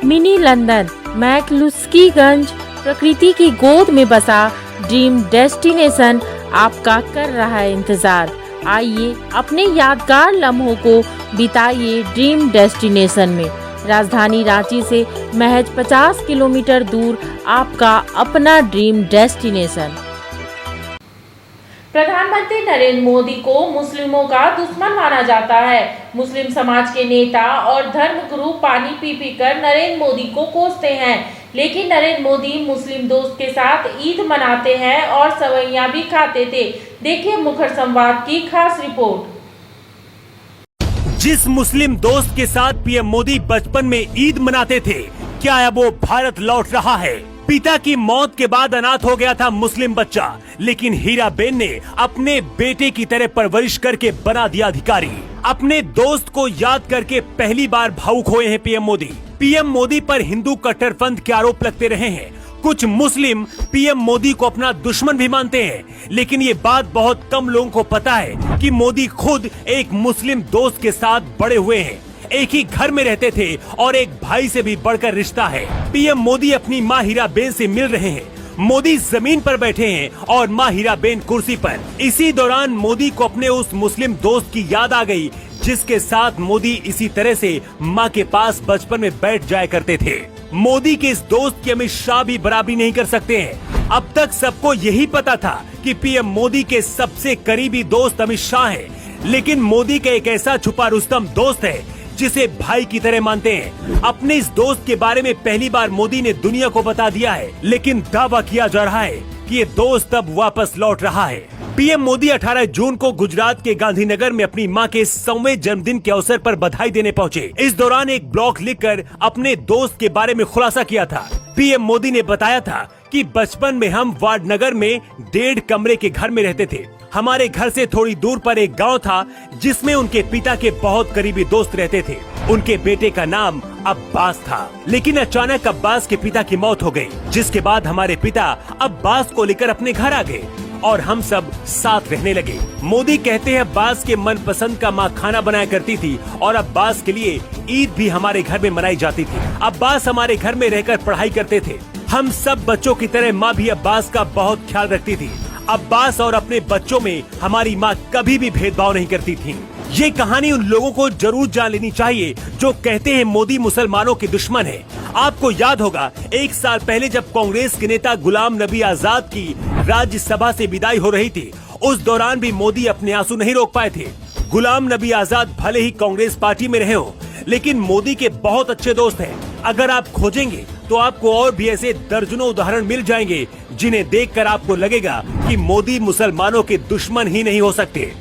Mini London McCluskieganj प्रकृति की गोद में बसा ड्रीम डेस्टिनेशन आपका कर रहा है इंतजार। आइए अपने यादगार लम्हों को बिताइए ड्रीम डेस्टिनेशन में। राजधानी रांची से महज 50 किलोमीटर दूर आपका अपना ड्रीम डेस्टिनेशन। प्रधानमंत्री नरेंद्र मोदी को मुस्लिमों का दुश्मन माना जाता है। मुस्लिम समाज के नेता और धर्मगुरु पानी पी पी कर नरेंद्र मोदी को कोसते हैं, लेकिन नरेंद्र मोदी मुस्लिम दोस्त के साथ ईद मनाते हैं और सवैयां भी खाते थे। देखिए मुखर संवाद की खास रिपोर्ट। जिस मुस्लिम दोस्त के साथ पीएम मोदी बचपन में ईद मनाते थे, क्या अब वो भारत लौट रहा है? पिता की मौत के बाद अनाथ हो गया था मुस्लिम बच्चा, लेकिन हीराबेन ने अपने बेटे की तरह परवरिश करके बना दिया अधिकारी। अपने दोस्त को याद करके पहली बार भावुक हुए हैं पीएम मोदी। पीएम मोदी पर हिंदू कट्टरपंथ के आरोप लगते रहे हैं। कुछ मुस्लिम पीएम मोदी को अपना दुश्मन भी मानते हैं, लेकिन ये बात बहुत कम लोगों को पता है कि मोदी खुद एक मुस्लिम दोस्त के साथ बड़े हुए हैं। एक ही घर में रहते थे और एक भाई से भी बढ़कर रिश्ता है। पीएम मोदी अपनी माँ हीराबेन से मिल रहे हैं। मोदी जमीन पर बैठे हैं और माँ हीराबेन कुर्सी पर। इसी दौरान मोदी को अपने उस मुस्लिम दोस्त की याद आ गई, जिसके साथ मोदी इसी तरह से माँ के पास बचपन में बैठ जाया करते थे। मोदी के इस दोस्त की अमित शाह भी बराबरी नहीं कर सकते हैं। अब तक सबको यही पता था कि पीएम मोदी के सबसे करीबी दोस्त अमित शाह है, लेकिन मोदी का एक ऐसा छुपा रुस्तम दोस्त है जिसे भाई की तरह मानते हैं। अपने इस दोस्त के बारे में पहली बार मोदी ने दुनिया को बता दिया है, लेकिन दावा किया जा रहा है कि ये दोस्त अब वापस लौट रहा है। पीएम मोदी 18 जून को गुजरात के गांधीनगर में अपनी मां के 100वें जन्मदिन के अवसर पर बधाई देने पहुंचे। इस दौरान एक ब्लॉग लिखकर अपने दोस्त के बारे में खुलासा किया था। पीएम मोदी ने बताया था कि बचपन में हम वाडनगर में 1.5 कमरे के घर में रहते थे। हमारे घर से थोड़ी दूर पर एक गांव था जिसमें उनके पिता के बहुत करीबी दोस्त रहते थे। उनके बेटे का नाम अब्बास था, लेकिन अचानक अब्बास के पिता की मौत हो गई, जिसके बाद हमारे पिता अब्बास को लेकर अपने घर आ गए और हम सब साथ रहने लगे। मोदी कहते हैं अब्बास के मनपसंद का माँ खाना बनाया करती थी और अब्बास के लिए ईद भी हमारे घर में मनाई जाती थी। अब्बास हमारे घर में रहकर पढ़ाई करते थे। हम सब बच्चों की तरह माँ भी अब्बास का बहुत ख्याल रखती थी। अब्बास और अपने बच्चों में हमारी माँ कभी भी भेदभाव नहीं करती थी। ये कहानी उन लोगों को जरूर जान लेनी चाहिए जो कहते हैं मोदी मुसलमानों के दुश्मन है। आपको याद होगा 1 साल पहले जब कांग्रेस के नेता गुलाम नबी आजाद की राज्यसभा से विदाई हो रही थी, उस दौरान भी मोदी अपने आंसू नहीं रोक पाए थे। गुलाम नबी आजाद भले ही कांग्रेस पार्टी में रहे हो, लेकिन मोदी के बहुत अच्छे दोस्त हैं। अगर आप खोजेंगे तो आपको और भी ऐसे दर्जनों उदाहरण मिल जाएंगे जिन्हें देखकर आपको लगेगा कि मोदी मुसलमानों के दुश्मन ही नहीं हो सकते।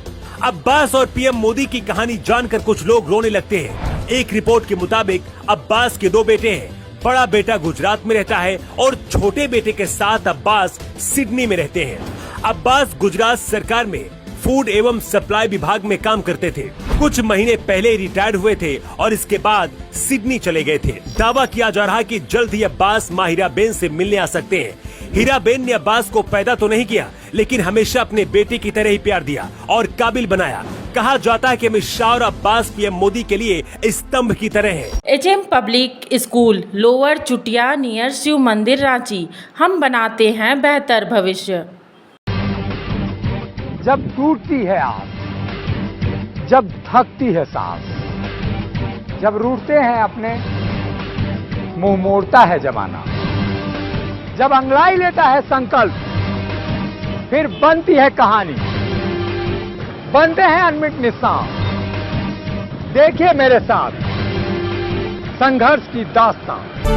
अब्बास और पीएम मोदी की कहानी जानकर कुछ लोग रोने लगते हैं। एक रिपोर्ट के मुताबिक अब्बास के 2 बेटे हैं। बड़ा बेटा गुजरात में रहता है और छोटे बेटे के साथ अब्बास सिडनी में रहते हैं। अब्बास गुजरात सरकार में फूड एवं सप्लाई विभाग में काम करते थे। कुछ महीने पहले रिटायर्ड हुए थे और इसके बाद सिडनी चले गए थे। दावा किया जा रहा है कि जल्द ही अब्बास माँ हीराबेन से मिलने आ सकते हैं। हीराबेन ने अब्बास को पैदा तो नहीं किया, लेकिन हमेशा अपने बेटे की तरह ही प्यार दिया और काबिल बनाया। कहा जाता है कि अमित शाह और अब्बास पीएम मोदी के लिए स्तंभ की तरह है। एचएम पब्लिक स्कूल लोअर चुटिया नियर शिव मंदिर रांची। हम बनाते हैं बेहतर भविष्य। जब टूटती है आस, जब थकती है सांस, जब रूठते हैं अपने, मुंह मोड़ता है जमाना, जब अंगड़ाई लेता है संकल्प, फिर बनती है कहानी, बनते हैं अनमिट निशान। देखिए मेरे साथ संघर्ष की दास्तान।